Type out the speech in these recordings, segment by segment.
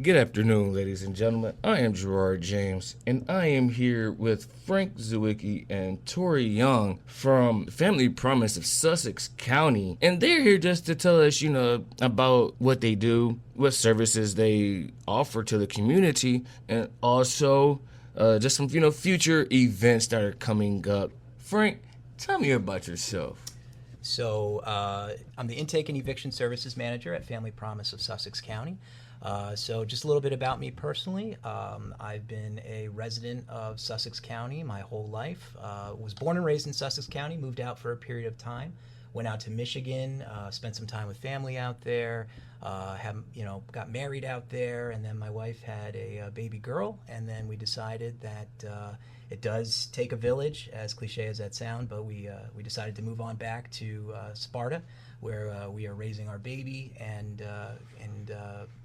Good afternoon, ladies and gentlemen. I am Gerard James, and I am here with Frank Zwicky and Tori Young from Family Promise of Sussex County. And they're here just to tell us, about what they do, what services they offer to the community, and also just some, future events that are coming up. Frank, tell me about yourself. I'm the Intake and Eviction Services Manager at Family Promise of Sussex County. So just a little bit about me personally. I've been a resident of Sussex County my whole life. Was born and raised in Sussex County, moved out for a period of time, went out to Michigan, spent some time with family out there, got married out there, and then my wife had a baby girl, and then we decided that it does take a village, as cliche as that sound, but we decided to move on back to Sparta, where we are raising our baby. And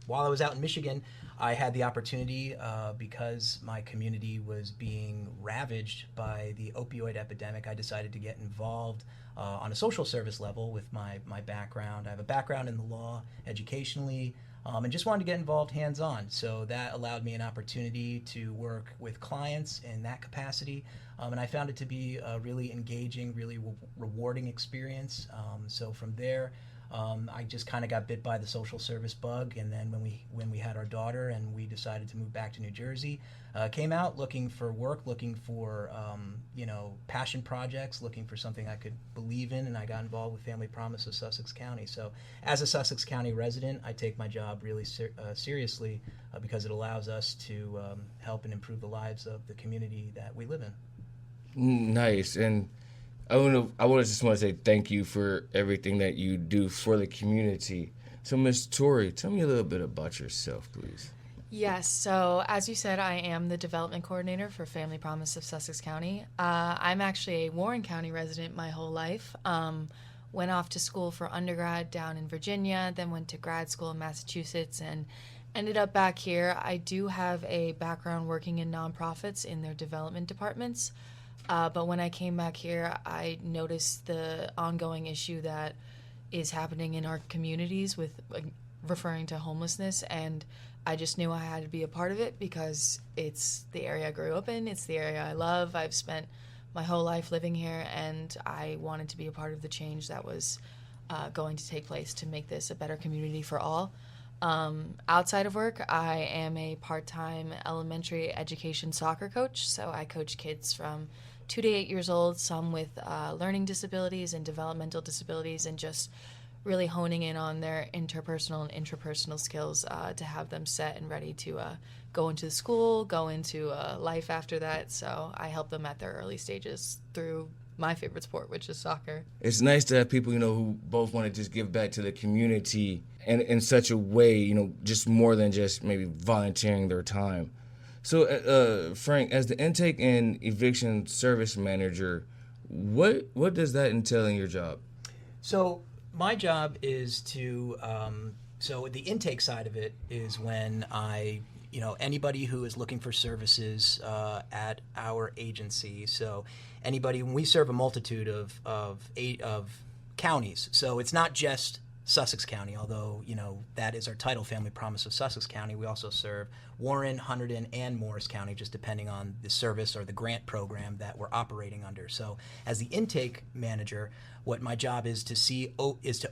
while I was out in Michigan, I had the opportunity, because my community was being ravaged by the opioid epidemic, I decided to get involved on a social service level with my background. I have a background in the law, educationally, and just wanted to get involved hands-on. So that allowed me an opportunity to work with clients in that capacity, and I found it to be a really engaging, really rewarding experience. So from there, I just kind of got bit by the social service bug, and then when we had our daughter and we decided to move back to New Jersey, came out looking for work, looking for passion projects, looking for something I could believe in, and I got involved with Family Promise of Sussex County. So as a Sussex County resident, I take my job really seriously, because it allows us to help and improve the lives of the community that we live in. Nice. And just want to say thank you for everything that you do for the community. So, Miss Tori, tell me a little bit about yourself, please. Yes, so as you said, I am the development coordinator for Family Promise of Sussex County. I'm actually a Warren County resident my whole life. Went off to school for undergrad down in Virginia, then went to grad school in Massachusetts, and ended up back here. I do have a background working in nonprofits in their development departments. But when I came back here, I noticed the ongoing issue that is happening in our communities with referring to homelessness, and I just knew I had to be a part of it because it's the area I grew up in, it's the area I love. I've spent my whole life living here, and I wanted to be a part of the change that was going to take place to make this a better community for all. Outside of work, I am a part-time elementary education soccer coach, so I coach kids from 2 to 8 years old, some with learning disabilities and developmental disabilities, and just really honing in on their interpersonal and intrapersonal skills to have them set and ready to go into school, go into life after that. So I help them at their early stages through my favorite sport, which is soccer. It's nice to have people, who both want to just give back to the community and in such a way, just more than just maybe volunteering their time. So, Frank, as the intake and eviction service manager, what does that entail in your job? So my job is to, so the intake side of it is when anybody who is looking for services at our agency. So when we serve a multitude of counties. So it's not just Sussex County, although, that is our title, Family Promise of Sussex County. We also serve Warren, Hunterdon, and Morris County, just depending on the service or the grant program that we're operating under. So as the intake manager, what my job is to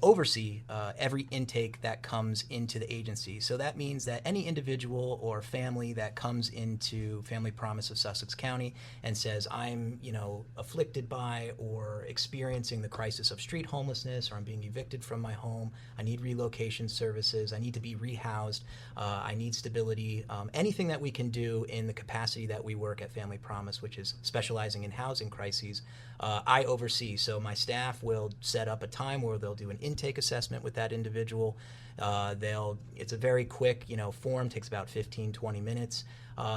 oversee every intake that comes into the agency. So that means that any individual or family that comes into Family Promise of Sussex County and says, I'm, afflicted by or experiencing the crisis of street homelessness, or I'm being evicted from my home, I need relocation services, I need to be rehoused, I need stability, anything that we can do in the capacity that we work at Family Promise, which is specializing in housing crises, I oversee. So my staff will set up a time where they'll do an intake assessment with that individual. It's a very quick, form, takes about 15, 20 minutes.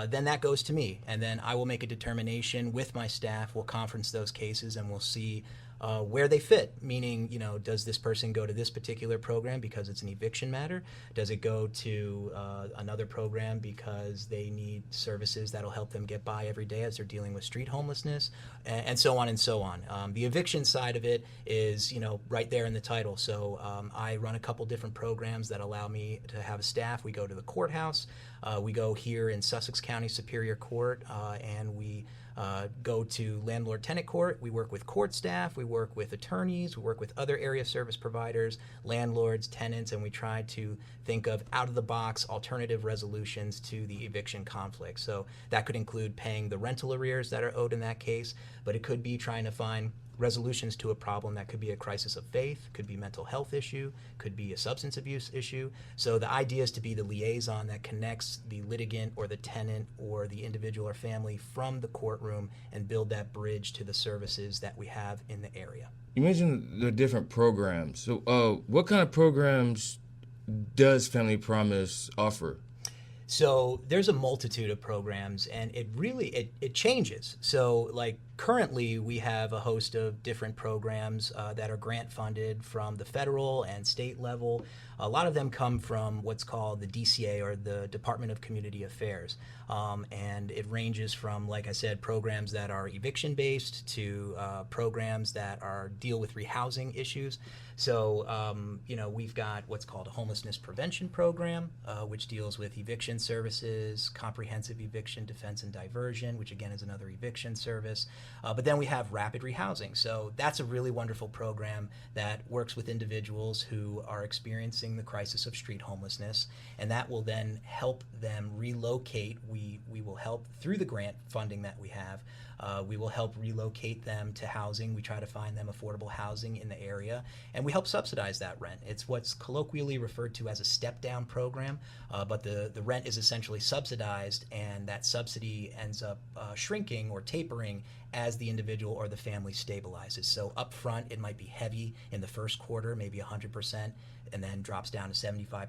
Then that goes to me, and then I will make a determination with my staff. We'll conference those cases, and we'll see where they fit, meaning, does this person go to this particular program because it's an eviction matter? Does it go to another program because they need services that'll help them get by every day as they're dealing with street homelessness, and so on and so on. The eviction side of it is, right there in the title. So I run a couple different programs that allow me to have a staff. We go to the courthouse. We go here in Sussex County Superior Court, and we go to landlord-tenant court. We work with court staff. We work with attorneys. We work with other area service providers, landlords, tenants, and we try to think of out-of-the-box alternative resolutions to the eviction conflict. So that could include paying the rental arrears that are owed in that case, but it could be trying to find resolutions to a problem that could be a crisis of faith, could be mental health issue, could be a substance abuse issue. So the idea is to be the liaison that connects the litigant or the tenant or the individual or family from the courtroom and build that bridge to the services that we have in the area. You mentioned the different programs. So what kind of programs does Family Promise offer? So there's a multitude of programs, and it really it changes. So like currently we have a host of different programs that are grant funded from the federal and state level. A lot of them come from what's called the DCA, or the Department of Community Affairs. And it ranges from, like I said, programs that are eviction based to programs that deal with rehousing issues. So, we've got what's called a homelessness prevention program, which deals with eviction services, comprehensive eviction defense and diversion, which again is another eviction service. But then we have rapid rehousing. So that's a really wonderful program that works with individuals who are experiencing the crisis of street homelessness, and that will then help them relocate. We will help through the grant funding that we have. We will help relocate them to housing. We try to find them affordable housing in the area, and we help subsidize that rent. It's what's colloquially referred to as a step-down program, but the rent is essentially subsidized, and that subsidy ends up shrinking or tapering as the individual or the family stabilizes. So up front, it might be heavy in the first quarter, maybe 100%, and then drops down to 75%,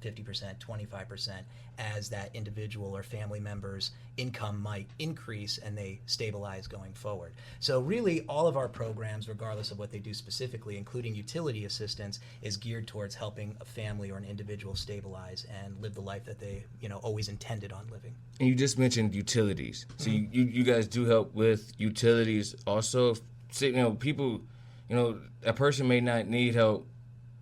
50%, 25% as that individual or family member's income might increase and they stabilize going forward. So really all of our programs, regardless of what they do specifically, including utility assistance, is geared towards helping a family or an individual stabilize and live the life that they always intended on living. And you just mentioned utilities. So you guys do help with utilities also. So, people, a person may not need help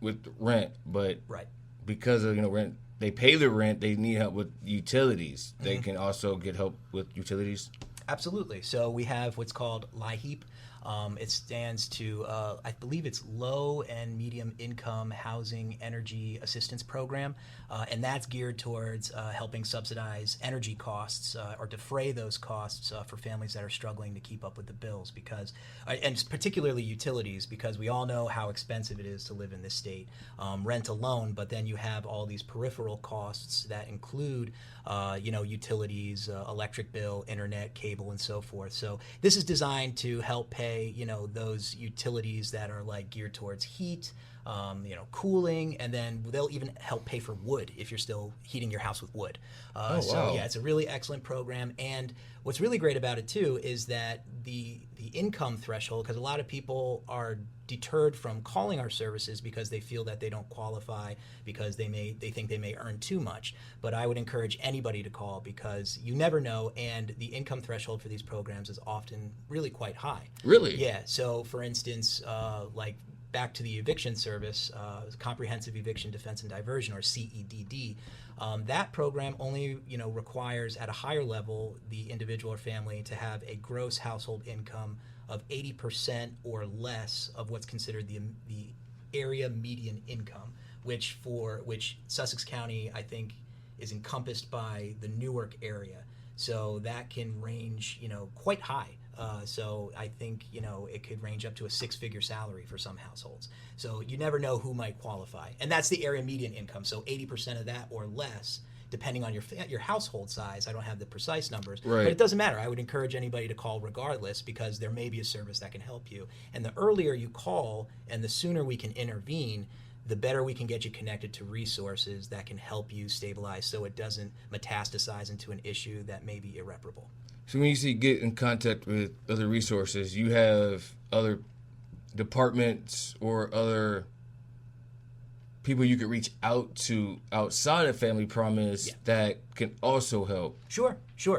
with rent, but right. because of rent, they pay the rent, they need help with utilities. They can also get help with utilities. Absolutely. So we have what's called LIHEAP. It stands to, I believe it's Low and Medium Income Housing Energy Assistance Program, and that's geared towards helping subsidize energy costs or defray those costs for families that are struggling to keep up with the bills, because, and particularly utilities, because we all know how expensive it is to live in this state. Rent alone, but then you have all these peripheral costs that include utilities, electric bill, internet, cable, and so forth. So this is designed to help pay, those utilities that are like geared towards heat, cooling, and then they'll even help pay for wood if you're still heating your house with wood. So yeah, it's a really excellent program. And what's really great about it too is that the income threshold, because a lot of people are deterred from calling our services because they feel that they don't qualify, because they think they may earn too much. But I would encourage anybody to call, because you never know, and the income threshold for these programs is often really quite high. Really? Yeah. So for instance, like back to the eviction service, Comprehensive Eviction Defense and Diversion, or CEDD, that program only requires at a higher level the individual or family to have a gross household income of 80% or less of what's considered the area median income, which Sussex County, I think, is encompassed by the Newark area. So that can range quite high. So I think it could range up to a six-figure salary for some households. So you never know who might qualify, and that's the area median income. So 80% of that or less, depending on your household size. I don't have the precise numbers, right. But it doesn't matter. I would encourage anybody to call regardless, because there may be a service that can help you. And the earlier you call and the sooner we can intervene, the better we can get you connected to resources that can help you stabilize, so it doesn't metastasize into an issue that may be irreparable. So when you say get in contact with other resources, you have other departments or other people you could reach out to outside of Family Promise that can also help? Sure.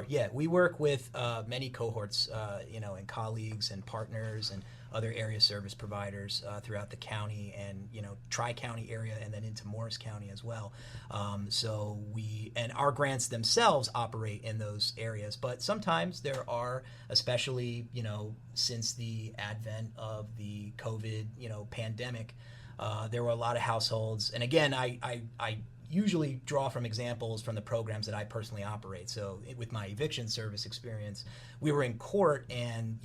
Yeah, we work with many cohorts, and colleagues and partners and other area service providers throughout the county and, Tri-County area and then into Morris County as well. And our grants themselves operate in those areas, but sometimes there are, especially, since the advent of the COVID, pandemic, there were a lot of households. And again, I usually draw from examples from the programs that I personally operate. So with my eviction service experience, we were in court and,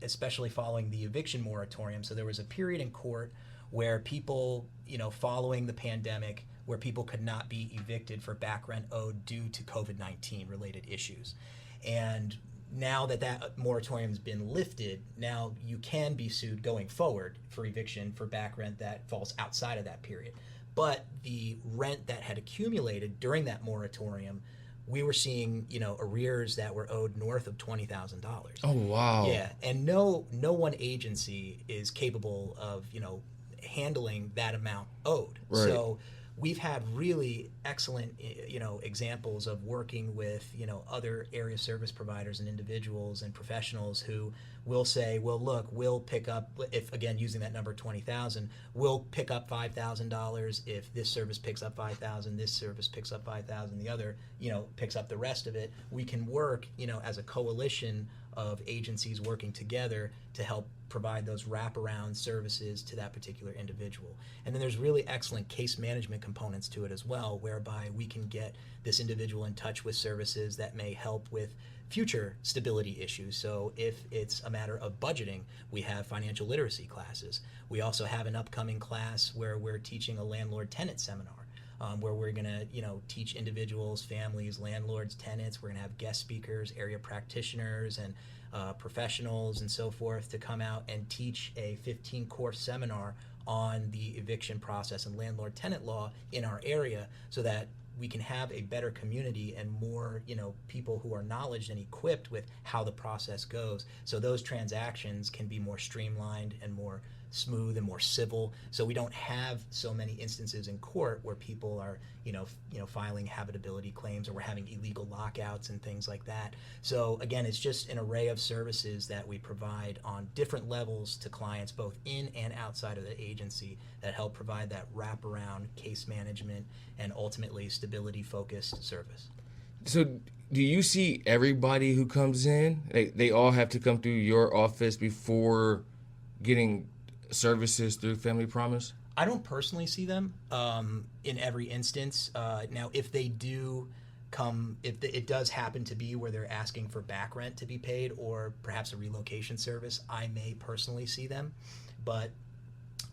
especially following the eviction moratorium. So there was a period in court where people, following the pandemic, where people could not be evicted for back rent owed due to COVID-19 related issues. And now that moratorium's been lifted, now you can be sued going forward for eviction for back rent that falls outside of that period. But the rent that had accumulated during that moratorium, we were seeing, arrears that were owed north of $20,000. Oh, wow. Yeah, and no one agency is capable of, handling that amount owed. Right. So we've had really excellent, examples of working with, other area service providers and individuals and professionals who will say, well, look, we'll pick up, if again, using that number 20,000, we'll pick up $5,000 if this service picks up 5,000, this service picks up 5,000, the other, picks up the rest of it. We can work, as a coalition of agencies working together to help provide those wraparound services to that particular individual. And then there's really excellent case management components to it as well, whereby we can get this individual in touch with services that may help with future stability issues. So if it's a matter of budgeting, we have financial literacy classes. We also have an upcoming class where we're teaching a landlord-tenant seminar. Where we're going to, teach individuals, families, landlords, tenants. We're going to have guest speakers, area practitioners, and professionals and so forth to come out and teach a 15-course seminar on the eviction process and landlord-tenant law in our area so that we can have a better community and more, people who are knowledgeable and equipped with how the process goes. So those transactions can be more streamlined and more smooth and more civil. So we don't have so many instances in court where people are, filing habitability claims, or we're having illegal lockouts and things like that. So again, it's just an array of services that we provide on different levels to clients, both in and outside of the agency, that help provide that wraparound case management and ultimately stability-focused service. So do you see everybody who comes in? They all have to come through your office before getting services through Family Promise? I don't personally see them in every instance. Now, if they do come, if it does happen to be where they're asking for back rent to be paid or perhaps a relocation service, I may personally see them. But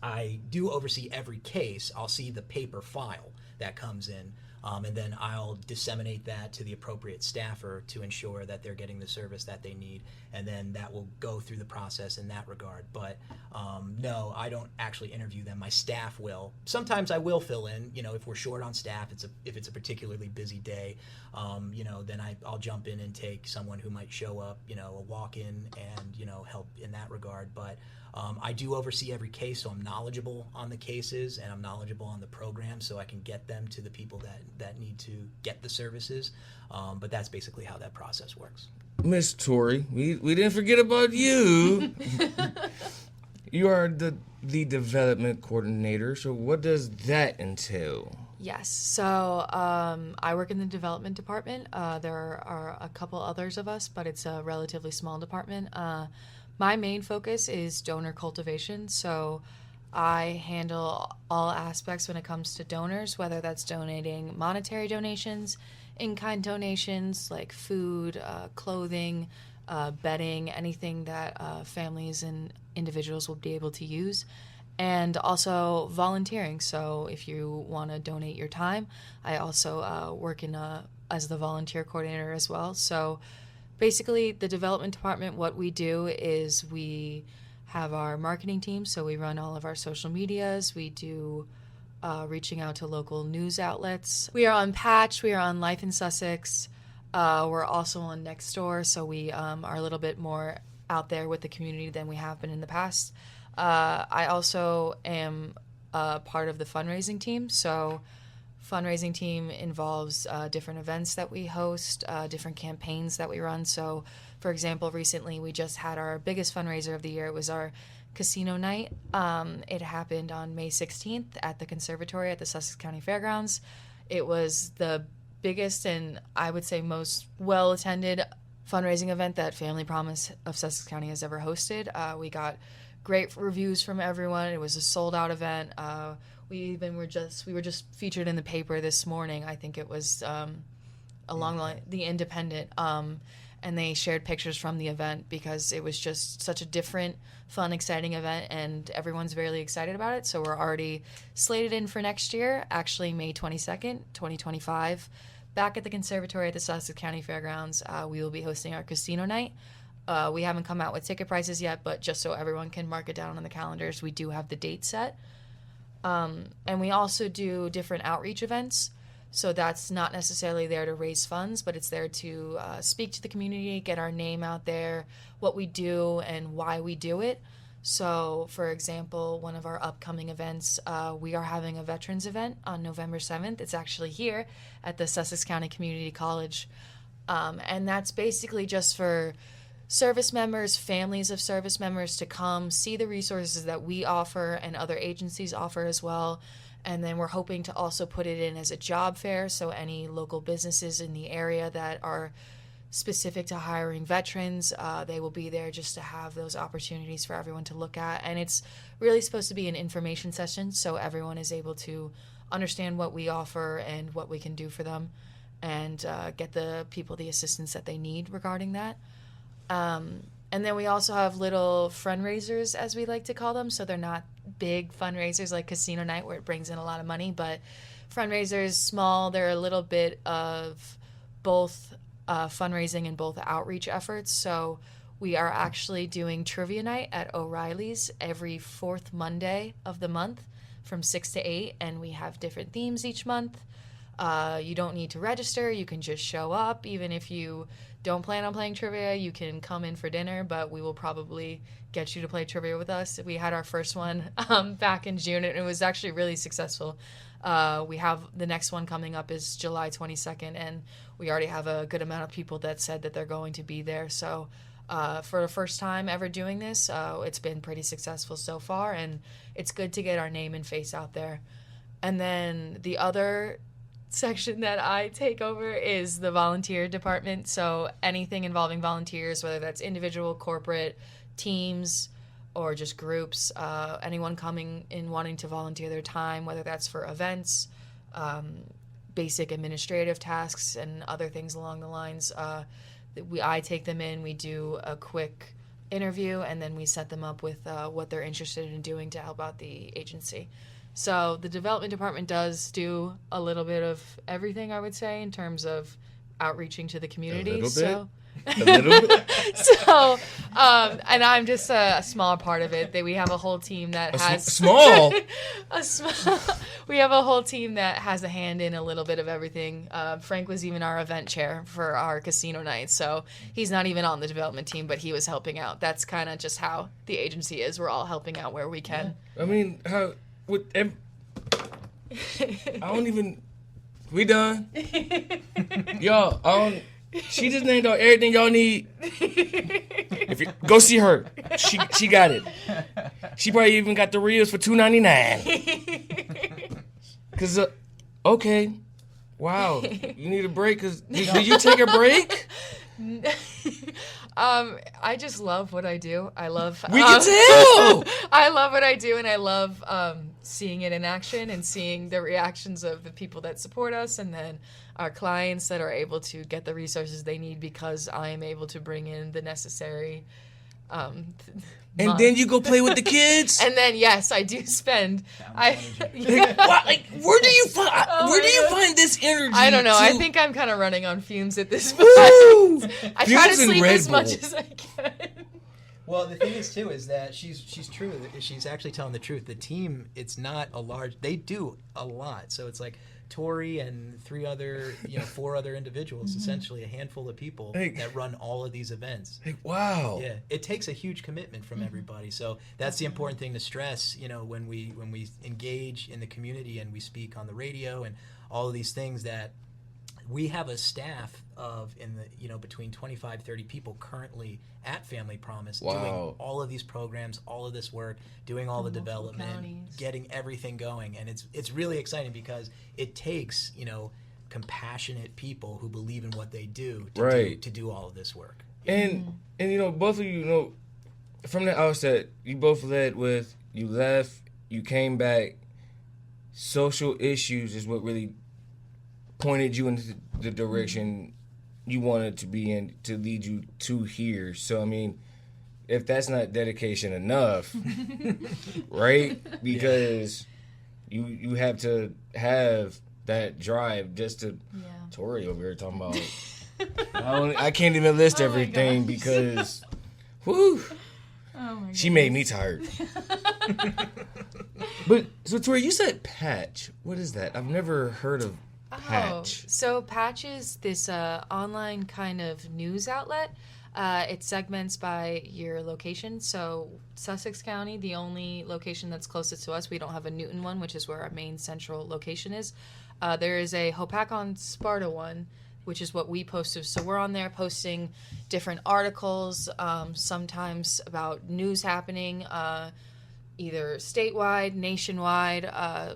I do oversee every case. I'll see the paper file that comes in, and then I'll disseminate that to the appropriate staffer to ensure that they're getting the service that they need, and then that will go through the process in that regard. But no, I don't actually interview them. My staff will. Sometimes I will fill in, if we're short on staff, if it's a particularly busy day, then I'll jump in and take someone who might show up, a walk-in and, help in that regard. But I do oversee every case, so I'm knowledgeable on the cases and I'm knowledgeable on the program, so I can get them to the people that need to get the services. But that's basically how that process works. Miss Tori, we didn't forget about you. You are the development coordinator, so what does that entail? Yes, so I work in the development department. There are a couple others of us, but it's a relatively small department. My main focus is donor cultivation, so I handle all aspects when it comes to donors, whether that's donating monetary donations, in-kind donations like food, clothing, bedding, anything that families and individuals will be able to use, and also volunteering. So if you want to donate your time, I also work as the volunteer coordinator as well. So basically, the development department, what we do is we have our marketing team, so we run all of our social medias. We do reaching out to local news outlets. We are on Patch. We are on Life in Sussex. We're also on Nextdoor, so we are a little bit more out there with the community than we have been in the past. I also am part of the fundraising team. So fundraising team involves different events that we host, different campaigns that we run. So, for example, recently we just had our biggest fundraiser of the year. It was our casino night. It happened on May 16th at the conservatory at the Sussex County Fairgrounds. It was the biggest and I would say most well-attended fundraising event that Family Promise of Sussex County has ever hosted. We got great reviews from everyone. It was a sold-out event. We were just featured in the paper this morning. I think it was along the Independent, and they shared pictures from the event because it was just such a different, fun, exciting event, and everyone's really excited about it. So we're already slated in for next year, actually May 22nd, 2025, back at the conservatory at the Sussex County Fairgrounds. We will be hosting our casino night. We haven't come out with ticket prices yet, but just so everyone can mark it down on the calendars, we do have the date set. And we also do different outreach events. So that's not necessarily there to raise funds, but it's there to speak to the community, get our name out there, what we do, and why we do it. So, for example, one of our upcoming events, we are having a veterans event on November 7th. It's actually here at the Sussex County Community College. And that's basically just for service members, families of service members to come see the resources that we offer and other agencies offer as well. And then we're hoping to also put it in as a job fair, so any local businesses in the area that are specific to hiring veterans, they will be there just to have those opportunities for everyone to look at. And it's really supposed to be an information session, so everyone is able to understand what we offer and what we can do for them, and get the people the assistance that they need regarding that. And then we also have little fundraisers, as we like to call them. So they're not big fundraisers like Casino Night where it brings in a lot of money, but fundraisers, small, they're a little bit of both fundraising and both outreach efforts. So we are actually doing Trivia Night at O'Reilly's every fourth Monday of the month from 6 to 8, and we have different themes each month. You don't need to register. You can just show up. Even if you don't plan on playing trivia, you can come in for dinner, but we will probably get you to play trivia with us. We had our first one back in June, and it was actually really successful. We have the next one coming up is July 22nd, and we already have a good amount of people that said that they're going to be there. So for the first time ever doing this, it's been pretty successful so far, and it's good to get our name and face out there. And then the other section that I take over is the volunteer department. So anything involving volunteers, whether that's individual, corporate, teams, or just groups, anyone coming in wanting to volunteer their time, whether that's for events, basic administrative tasks, and other things along the lines. I take them in, we do a quick interview, and then we set them up with what they're interested in doing to help out the agency. So the development department does do a little bit of everything, I would say, in terms of outreaching to the community. A little bit. And I'm just a smaller part of it. We have a whole team that has small. We have a whole team that has a hand in a little bit of everything. Frank was even our event chair for our casino night, so he's not even on the development team, but he was helping out. That's kind of just how the agency is. We're all helping out where we can. I mean, I don't even. We done, y'all. She just named out everything y'all need. If you go see her, she got it. She probably even got the reels for $2.99. Cause okay, wow, you need a break. Cause did you take a break? I just love what I do. I love. We can tell. I love what I do, and I love seeing it in action and seeing the reactions of the people that support us, and then our clients that are able to get the resources they need because I am able to bring in the necessary. And then you go play with the kids. And then yes, I do spend. Where do you find this energy? I don't know. I think I'm kind of running on fumes at this point. I try to sleep as much as I can. Well, the thing is too is that she's true. She's actually telling the truth. The team, it's not a large. They do a lot. So it's like Tori and four other individuals, essentially a handful of people that run all of these events. Wow. Yeah, it takes a huge commitment from everybody. So that's the important thing to stress. When we engage in the community and we speak on the radio and all of these things, that we have a staff of between 25, 30 people currently at Family Promise doing all of these programs, all of this work, doing all the development, counties. getting everything going. And it's really exciting because it takes, compassionate people who believe in what they do to do all of this work. And both of you, from the outset, you both led with, you left, you came back. Social issues is what really pointed you into the direction you wanted to be in, to lead you to here. So, I mean, if that's not dedication enough, right? Because you have to have that drive just to... Yeah. Tori over here talking about... I can't even list everything because... Whew. Oh my She made me tired. But, so Tori, you said Patch. What is that? I've never heard of Patch. So Patch is this online kind of news outlet. It segments by your location. So Sussex County, the only location that's closest to us, we don't have a Newton one, which is where our main central location is. There is a Hopatcong-Sparta one, which is what we posted. So we're on there posting different articles, sometimes about news happening, either statewide, nationwide.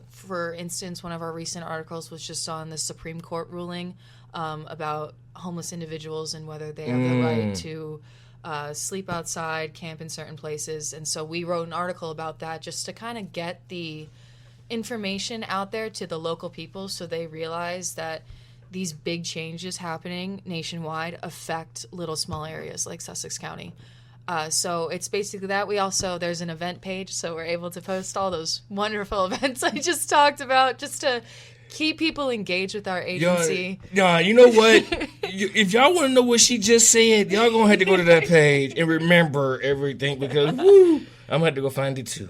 For instance, one of our recent articles was just on the Supreme Court ruling about homeless individuals and whether they have the right to sleep outside, camp in certain places. And so we wrote an article about that just to kind of get the information out there to the local people so they realize that these big changes happening nationwide affect little small areas like Sussex County. So it's basically that. There's an event page, so we're able to post all those wonderful events I just talked about just to keep people engaged with our agency. Yeah, you know what? If y'all want to know what she just said, y'all going to have to go to that page and remember everything because, woo, I'm going to have to go find it too.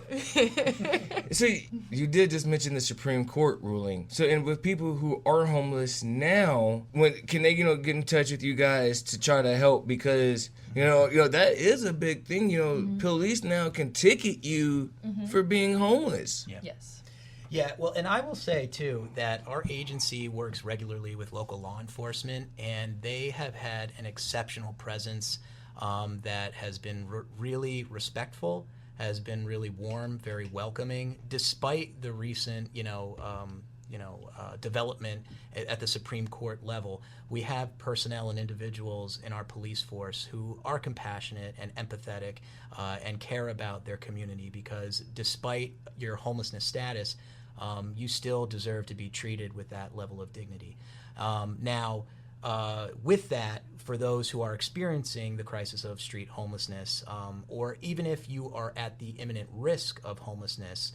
So you did just mention the Supreme Court ruling. So, and with people who are homeless now, can they, get in touch with you guys to try to help? Because, that is a big thing. Police now can ticket you for being homeless. Yeah. Yes. Yeah, well, and I will say, too, that our agency works regularly with local law enforcement, and they have had an exceptional presence that has been really respectful, has been really warm, very welcoming, despite the recent, development at the Supreme Court level. We have personnel and individuals in our police force who are compassionate and empathetic and care about their community because despite your homelessness status, you still deserve to be treated with that level of dignity. Now, with that, for those who are experiencing the crisis of street homelessness, or even if you are at the imminent risk of homelessness,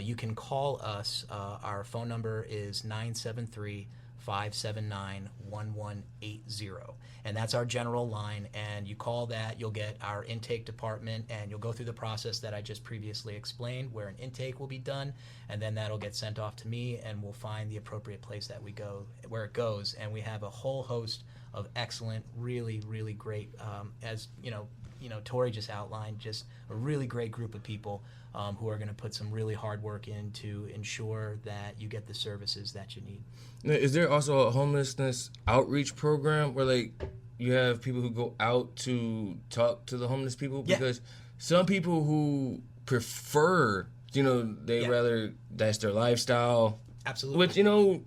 you can call us. Our phone number is 973-579-1180. And that's our general line. And you call that, you'll get our intake department, and you'll go through the process that I just previously explained, where an intake will be done, and then that'll get sent off to me, and we'll find the appropriate place that we go, where it goes. And we have a whole host of excellent, really, really great, as Tori just outlined, just a really great group of people who are going to put some really hard work in to ensure that you get the services that you need. Now, is there also a homelessness outreach program where you have people who go out to talk to the homeless people? Because some people who prefer, rather, that's their lifestyle. Absolutely. Which, to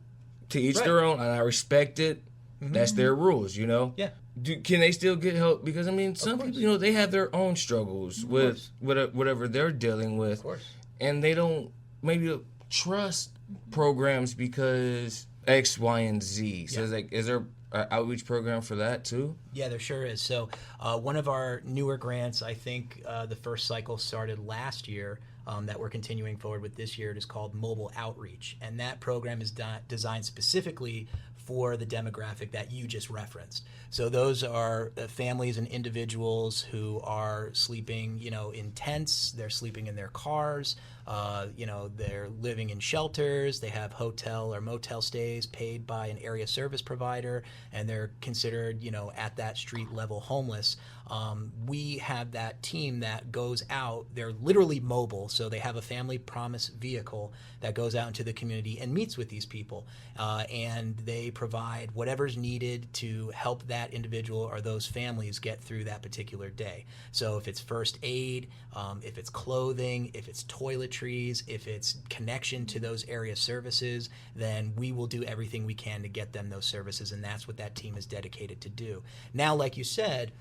each their own, and I respect it. Mm-hmm. That's their rules, Yeah. Can they still get help? Because, some people, they have their own struggles with whatever they're dealing with. Of course. And they don't maybe trust programs because X, Y, and Z. So, is there an outreach program for that, too? Yeah, there sure is. So, one of our newer grants, I think the first cycle started last year, that we're continuing forward with this year. It is called Mobile Outreach. And that program is designed specifically for the demographic that you just referenced. So those are families and individuals who are sleeping, in tents, they're sleeping in their cars, They're living in shelters, they have hotel or motel stays paid by an area service provider, and they're considered, at that street level homeless. We have that team that goes out. They're literally mobile, so they have a Family Promise vehicle that goes out into the community and meets with these people, and they provide whatever's needed to help that individual or those families get through that particular day. So if it's first aid, if it's clothing, if it's toiletries, if it's connection to those area services, then we will do everything we can to get them those services, and that's what that team is dedicated to do. Now, like you said,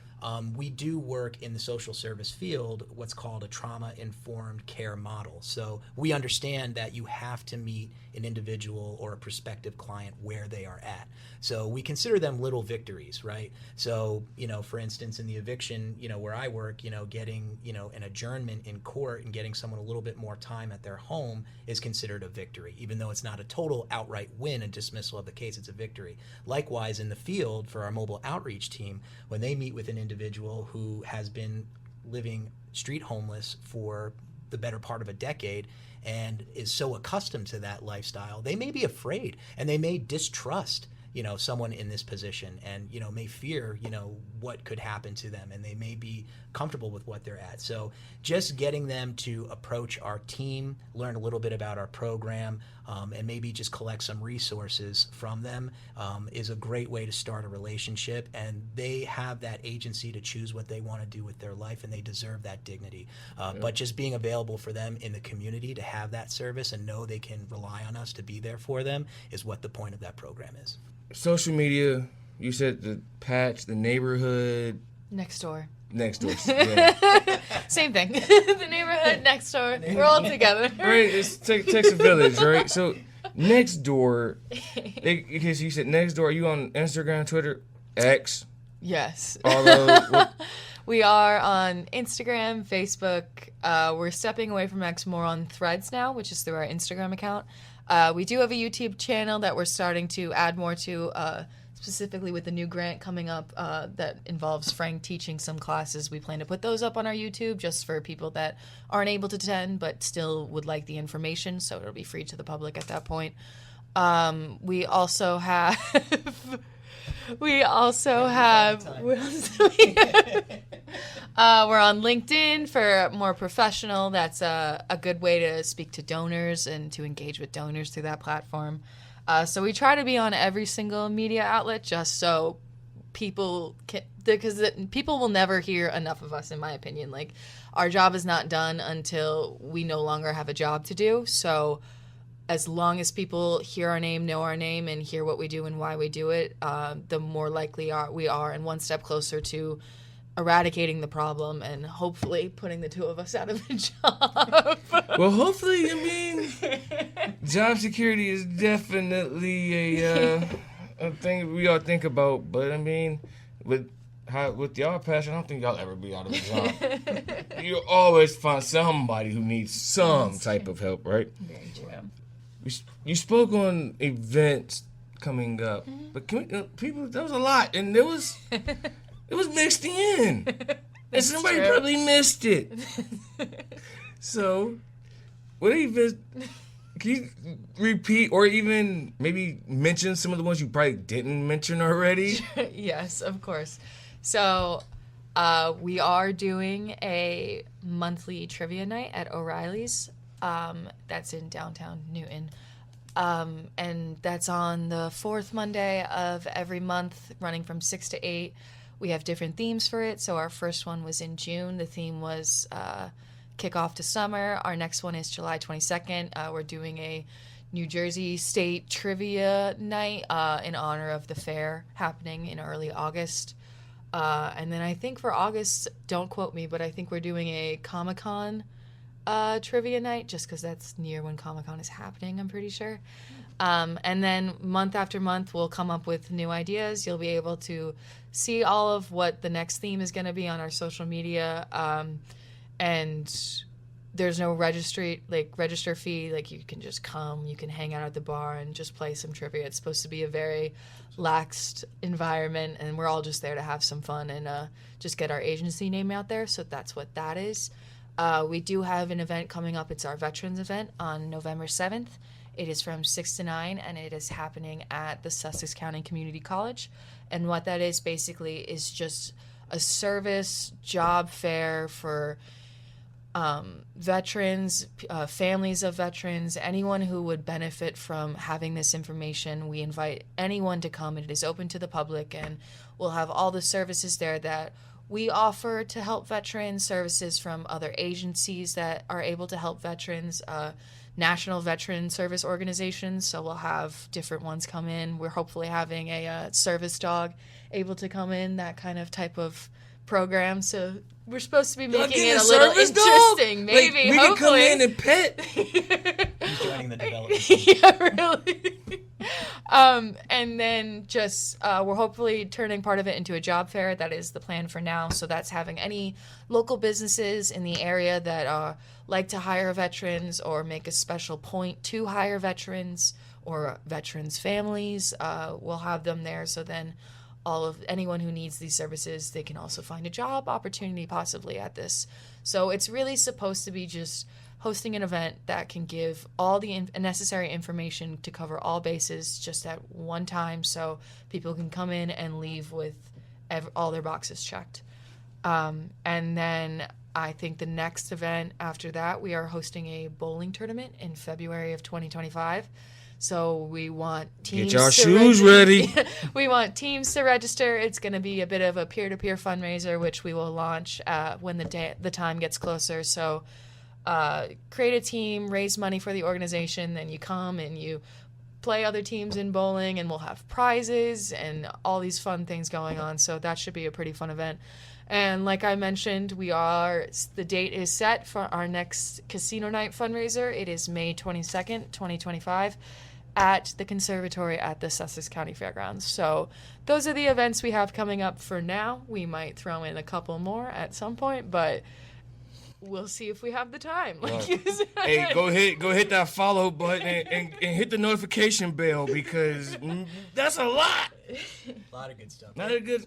we do work in the social service field, what's called a trauma-informed care model. So we understand that you have to meet an individual or a prospective client where they are at. So we consider them little victories, right? So, for instance, in the eviction, where I work, getting, an adjournment in court and getting someone a little bit more time at their home is considered a victory. Even though it's not a total outright win and dismissal of the case, it's a victory. Likewise, in the field, for our mobile outreach team, when they meet with an individual who has been living street homeless for the better part of a decade and is so accustomed to that lifestyle, they may be afraid and they may distrust someone in this position, and may fear what could happen to them, and they may be comfortable with what they're at. So just getting them to approach our team, learn a little bit about our program, and maybe just collect some resources from them is a great way to start a relationship, and they have that agency to choose what they want to do with their life, and they deserve that dignity. But just being available for them in the community to have that service and know they can rely on us to be there for them is what the point of that program is. Social media, you said the patch, the neighborhood. Next door. Yeah. Same thing. The neighborhood next door. We're all together. Right, it takes a village, right? So next door, because you said next door, are you on Instagram, Twitter, X? Yes. All those? We are on Instagram, Facebook. We're stepping away from X, more on Threads now, which is through our Instagram account. We do have a YouTube channel that we're starting to add more to, specifically with the new grant coming up that involves Frank teaching some classes. We plan to put those up on our YouTube just for people that aren't able to attend but still would like the information, so it'll be free to the public at that point. We also have... We're on LinkedIn for more professional. That's a good way to speak to donors and to engage with donors through that platform. So we try to be on every single media outlet just so people can, because people will never hear enough of us, in my opinion. Like, our job is not done until we no longer have a job to do. So as long as people hear our name, know our name, and hear what we do and why we do it, the more likely we are and one step closer to eradicating the problem and hopefully putting the two of us out of a job. Well, hopefully, job security is definitely a thing we all think about. But, with y'all passion, I don't think y'all ever be out of a job. You always find somebody who needs some type of help, right? Very true. You spoke on events coming up, but people, there was a lot, and it was mixed in, and somebody probably missed it. So, what events? Can you repeat or even maybe mention some of the ones you probably didn't mention already? Yes, of course. So, we are doing a monthly trivia night at O'Reilly's. That's in downtown Newton. And that's on the fourth Monday of every month, running from 6 to 8. We have different themes for it. So our first one was in June. The theme was Kickoff to Summer. Our next one is July 22nd. We're doing a New Jersey State Trivia Night in honor of the fair happening in early August. And then I think for August, don't quote me, but I think we're doing a Comic-Con trivia night, just because that's near when Comic-Con is happening, I'm pretty sure. And then month after month, we'll come up with new ideas. You'll be able to see all of what the next theme is going to be on our social media. And there's no register fee. Like, you can just come, you can hang out at the bar and just play some trivia. It's supposed to be a very laxed environment, and we're all just there to have some fun and just get our agency name out there. So that's what that is. We do have an event coming up. It's our Veterans event on November 7th. It is from 6 to 9, and it is happening at the Sussex County Community College. And what that is basically is just a service job fair for veterans, families of veterans, anyone who would benefit from having this information. We invite anyone to come. It is open to the public, and we'll have all the services there that we offer to help veterans, services from other agencies that are able to help veterans, national veteran service organizations. So we'll have different ones come in. We're hopefully having a service dog able to come in, that kind of type of program. So we're supposed to be making it a little interesting. Maybe, we hopefully. can come in and pet. He's joining the development team. Yeah, really. And then just we're hopefully turning part of it into a job fair. That is the plan for now. So that's having any local businesses in the area that like to hire veterans or make a special point to hire veterans or veterans' families. We'll have them there. So then anyone who needs these services, they can also find a job opportunity possibly at this. So it's really supposed to be just hosting an event that can give all the necessary information to cover all bases just at one time, so people can come in and leave with all their boxes checked. And then I think the next event after that, we are hosting a bowling tournament in February of 2025. So we want teams Get your shoes ready. We want teams to register. It's going to be a bit of a peer-to-peer fundraiser, which we will launch when the time gets closer. So create a team, raise money for the organization, then you come and you play other teams in bowling, and we'll have prizes and all these fun things going on. So that should be a pretty fun event. And like I mentioned, the date is set for our next casino night fundraiser. It is May 22nd, 2025. At the conservatory at the Sussex County Fairgrounds. So those are the events we have coming up for now. We might throw in a couple more at some point, but we'll see if we have the time. Like you said. Hey, go hit that follow button and hit the notification bell, because that's a lot. A lot of good stuff.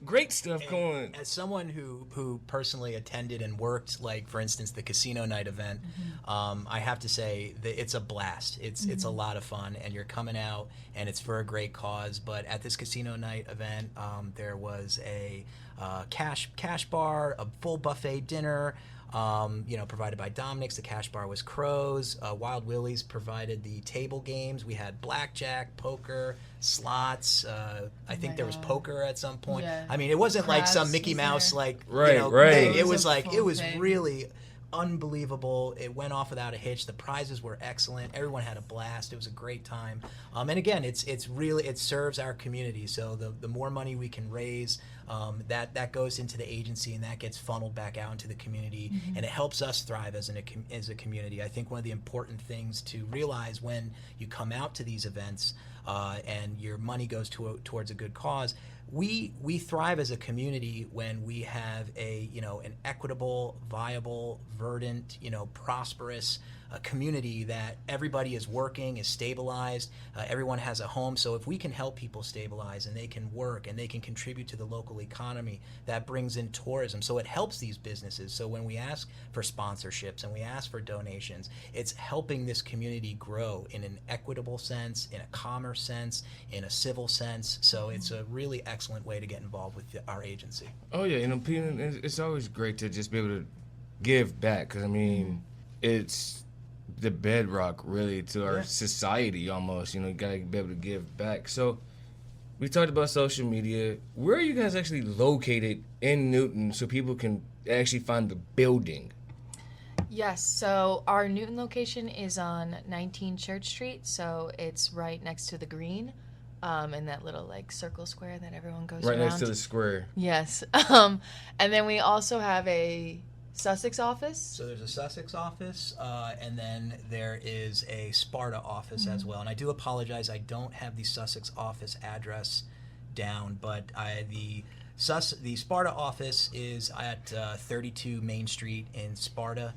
Great stuff going. As someone who personally attended and worked, like for instance the casino night event, I have to say that it's a blast. It's a lot of fun, and you're coming out and it's for a great cause. But at this casino night event, there was a cash bar, a full buffet dinner. Provided by Dominic's. The cash bar was Crow's. Wild Willie's provided the table games. We had blackjack, poker, slots. I think there was poker at some point. Yeah. I mean, it wasn't like some Mickey Mouse thing. It was really unbelievable. It went off without a hitch. The prizes were excellent. Everyone had a blast. It was a great time. And again, it serves our community. So the more money we can raise, that goes into the agency, and that gets funneled back out into the community, and it helps us thrive as a community. I think one of the important things to realize when you come out to these events and your money goes towards a good cause, we thrive as a community when we have an equitable, viable, verdant, prosperous community that everybody is working, is stabilized, everyone has a home. So if we can help people stabilize and they can work and they can contribute to the local economy, that brings in tourism. So it helps these businesses. So when we ask for sponsorships and we ask for donations, it's helping this community grow in an equitable sense, in a commerce sense, in a civil sense. So it's a really excellent way to get involved with our agency. Oh yeah, it's always great to just be able to give back, because it's the bedrock really to our society almost. You gotta be able to give back. So we talked about social media. Where are you guys actually located in Newton so people can actually find the building? Yes, so our Newton location is on 19 Church Street, so it's right next to the green, in that little circle square that everyone goes around. Right next to the square. Yes. And then we also have a Sussex office. So there's a Sussex office, and then there is a Sparta office as well. And I do apologize, I don't have the Sussex office address down, but the Sparta office is at 32 Main Street in Sparta.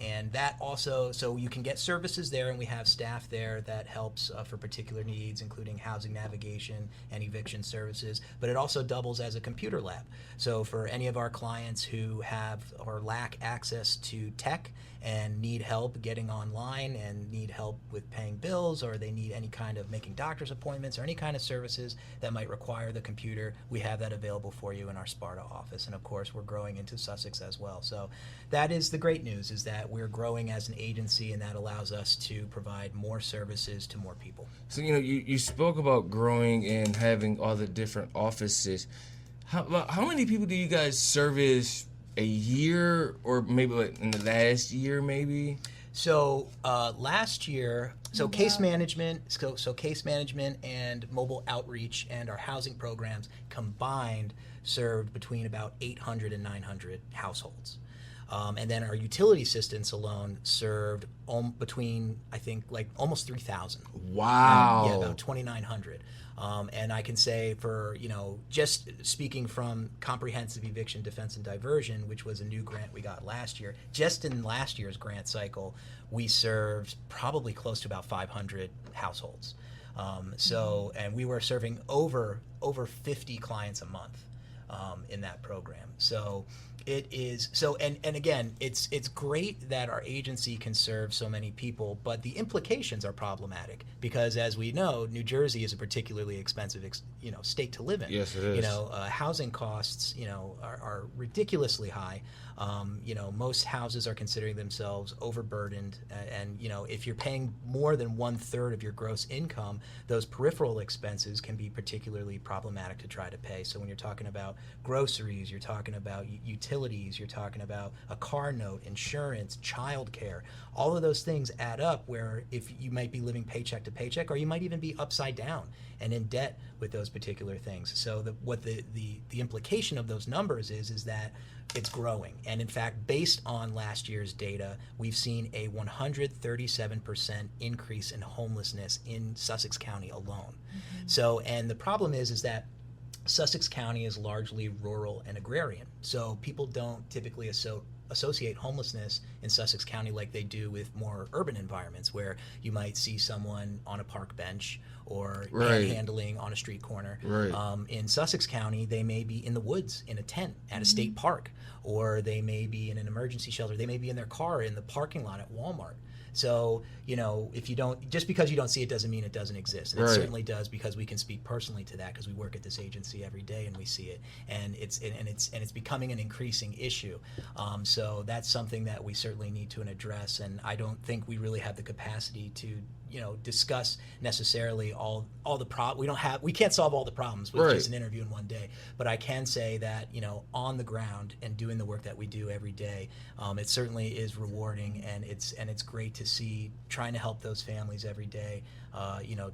And that also, so you can get services there, and we have staff there that helps for particular needs, including housing navigation and eviction services. But it also doubles as a computer lab. So for any of our clients who have or lack access to tech and need help getting online and need help with paying bills, or they need any kind of making doctor's appointments or any kind of services that might require the computer, we have that available for you in our Sparta office. And of course, we're growing into Sussex as well. So that is the great news, is that we're growing as an agency, and that allows us to provide more services to more people. So, you spoke about growing and having all the different offices. How many people do you guys service a year, or maybe like in the last year, maybe? So last year, case management, so case management and mobile outreach and our housing programs combined served between about 800 and 900 households. And then our utility assistance alone served between, I think, like almost 3,000. Wow. Yeah, about 2,900. And I can say, for, just speaking from Comprehensive Eviction Defense and Diversion, which was a new grant we got last year, just in last year's grant cycle, we served probably close to about 500 households. And we were serving over 50 clients a month in that program. So it is and again, it's great that our agency can serve so many people, but the implications are problematic, because as we know, New Jersey is a particularly expensive state to live in. Yes, it is. Housing costs are ridiculously high. Most houses are considering themselves overburdened, and if you're paying more than 1/3 of your gross income, those peripheral expenses can be particularly problematic to try to pay. So when you're talking about groceries, you're talking about utilities, you're talking about a car note, insurance, childcare, all of those things add up, where if you might be living paycheck to paycheck, or you might even be upside down and in debt with those particular things. So the implication of those numbers is that it's growing. And in fact, based on last year's data, we've seen a 137% increase in homelessness in Sussex County alone. Mm-hmm. So, and the problem is that Sussex County is largely rural and agrarian. So people don't typically associate homelessness in Sussex County like they do with more urban environments, where you might see someone on a park bench or handling on a street corner. Right. In Sussex County, they may be in the woods in a tent at a state park, or they may be in an emergency shelter. They may be in their car in the parking lot at Walmart. So, if you don't, just because you don't see it doesn't mean it doesn't exist. And it certainly does, because we can speak personally to that, because we work at this agency every day and we see it. And it's becoming an increasing issue. So that's something that we certainly need to address. And I don't think we really have the capacity to discuss necessarily all the we can't solve all the problems with just an interview in one day. But I can say that on the ground and doing the work that we do every day, it certainly is rewarding, and it's great to see, trying to help those families every day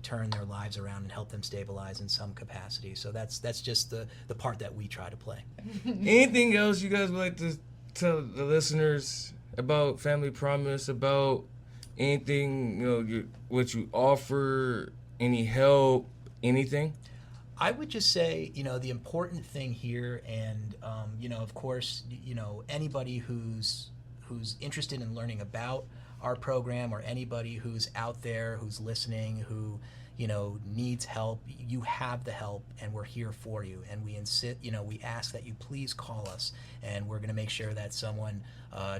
turn their lives around and help them stabilize in some capacity. So that's just the part that we try to play. Anything else you guys would like to tell the listeners about Family Promise, about anything, what you offer, any help, anything? I would just say, the important thing here, and of course, anybody who's interested in learning about our program, or anybody who's out there who's listening, who needs help, you have the help, and we're here for you. And we we ask that you please call us, and we're going to make sure that someone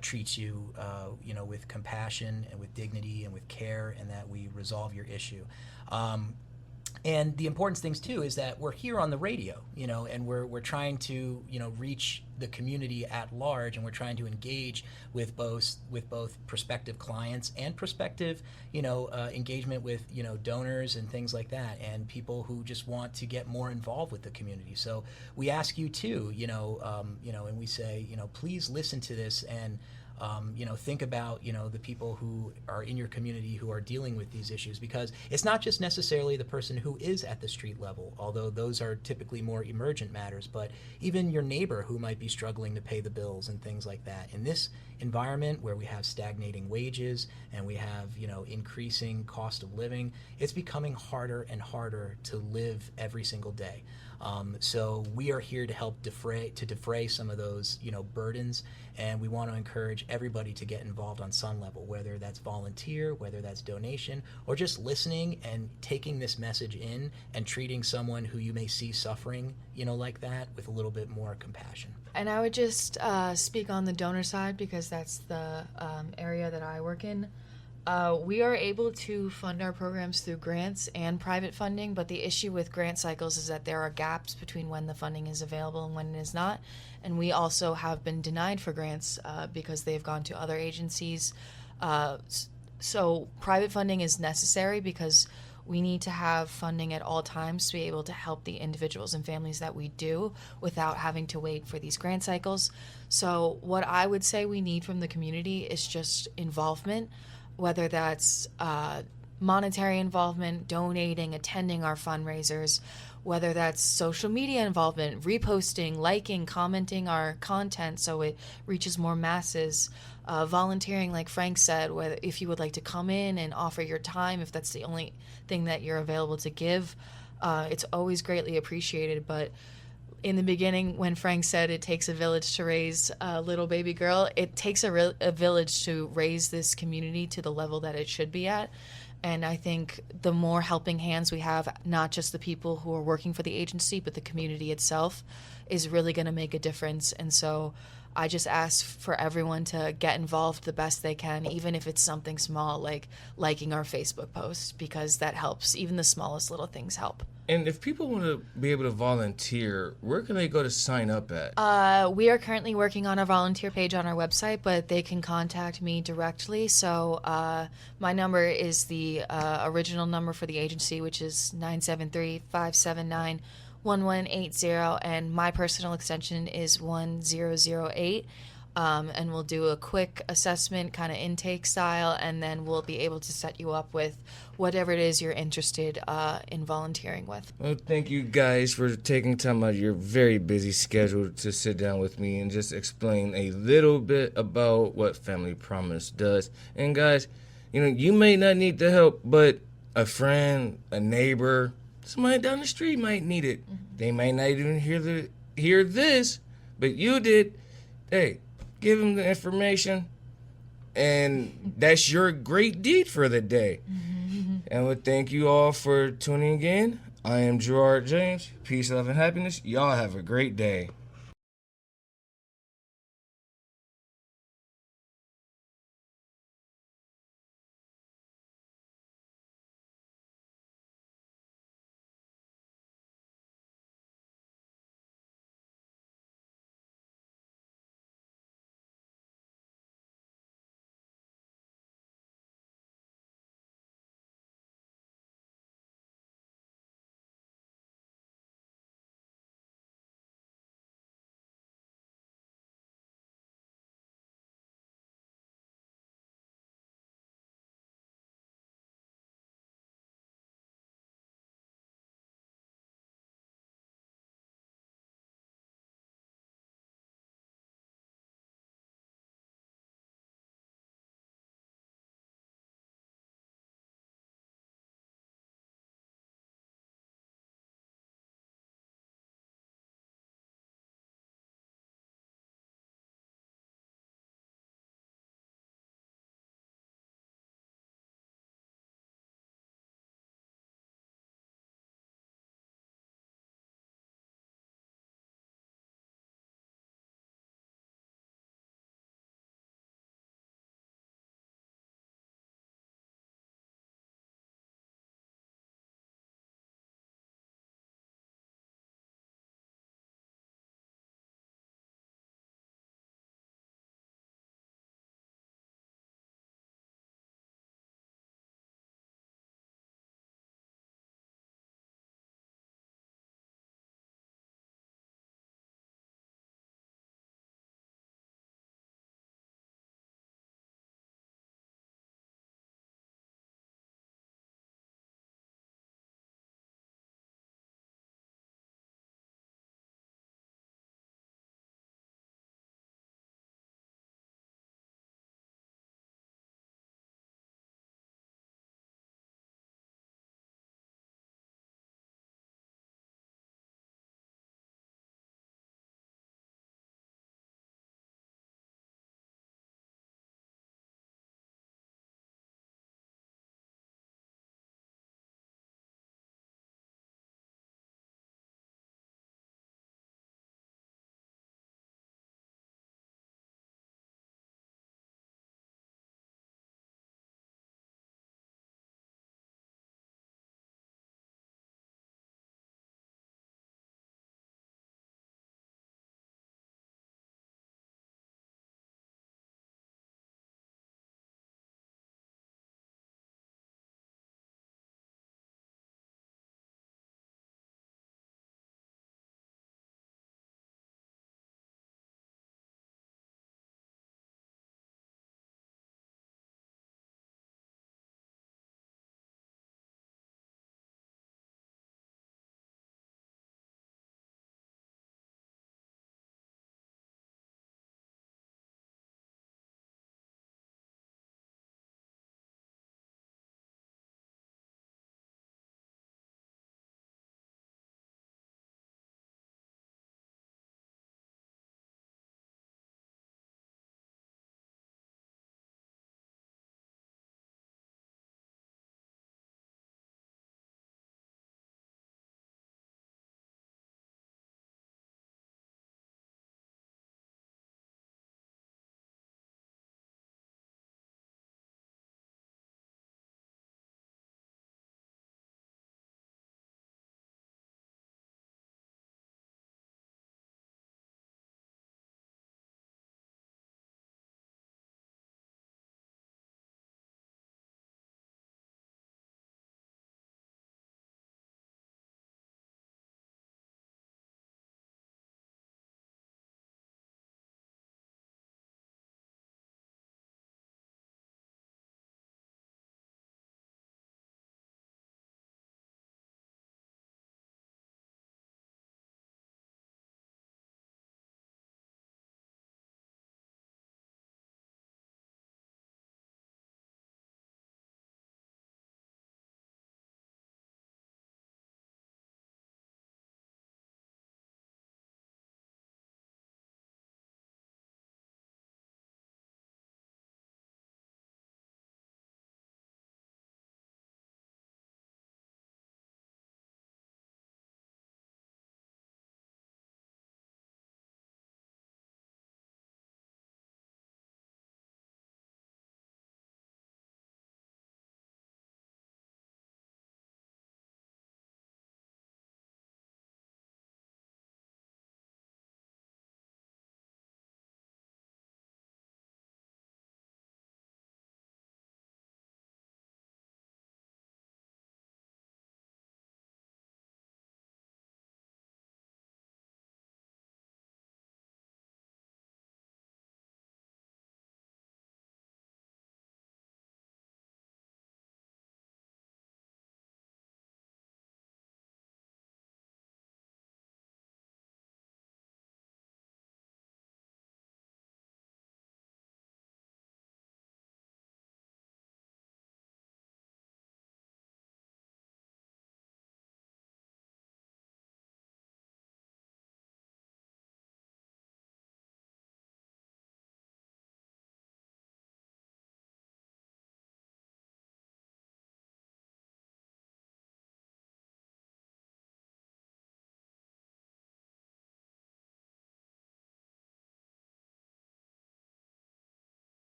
treats you, with compassion and with dignity and with care, and that we resolve your issue. And the important things too is that we're here on the radio, and we're trying to, reach the community at large, and we're trying to engage with both prospective clients and prospective, engagement with, donors and things like that, and people who just want to get more involved with the community. So we ask you too, and we say, please listen to this, and think about, the people who are in your community who are dealing with these issues, because it's not just necessarily the person who is at the street level, although those are typically more emergent matters, but even your neighbor who might be struggling to pay the bills and things like that. In this environment where we have stagnating wages and we have, increasing cost of living, it's becoming harder and harder to live every single day. So we are here to help defray some of those, burdens, and we want to encourage everybody to get involved on some level, whether that's volunteer, whether that's donation, or just listening and taking this message in and treating someone who you may see suffering, like that, with a little bit more compassion. And I would just speak on the donor side because that's the area that I work in. We are able to fund our programs through grants and private funding, but the issue with grant cycles is that there are gaps between when the funding is available and when it is not. And we also have been denied for grants because they've gone to other agencies. So private funding is necessary because we need to have funding at all times to be able to help the individuals and families that we do without having to wait for these grant cycles. So what I would say we need from the community is just involvement, whether that's monetary involvement, donating, attending our fundraisers, whether that's social media involvement, reposting, liking, commenting our content so it reaches more masses, volunteering, like Frank said, whether if you would like to come in and offer your time, if that's the only thing that you're available to give, it's always greatly appreciated. But in the beginning, when Frank said it takes a village to raise a little baby girl, it takes a village to raise this community to the level that it should be at. And I think the more helping hands we have, not just the people who are working for the agency, but the community itself, is really going to make a difference. And so I just ask for everyone to get involved the best they can, even if it's something small like liking our Facebook post, because that helps. Even the smallest little things help. And if people want to be able to volunteer, where can they go to sign up at? We are currently working on a volunteer page on our website, but they can contact me directly. So my number is the original number for the agency, which is 973-579-1180, and my personal extension is 1008. And we'll do a quick assessment, kind of intake style, and then we'll be able to set you up with whatever it is you're interested in volunteering with. Well, thank you guys for taking time out of your very busy schedule to sit down with me and just explain a little bit about what Family Promise does. And guys, you may not need the help, but a friend, a neighbor, somebody down the street might need it. Mm-hmm. They might not even hear this, but you did. Hey, give them the information, and that's your great deed for the day. And we thank you all for tuning in. I am Gerard James. Peace, love, and happiness. Y'all have a great day.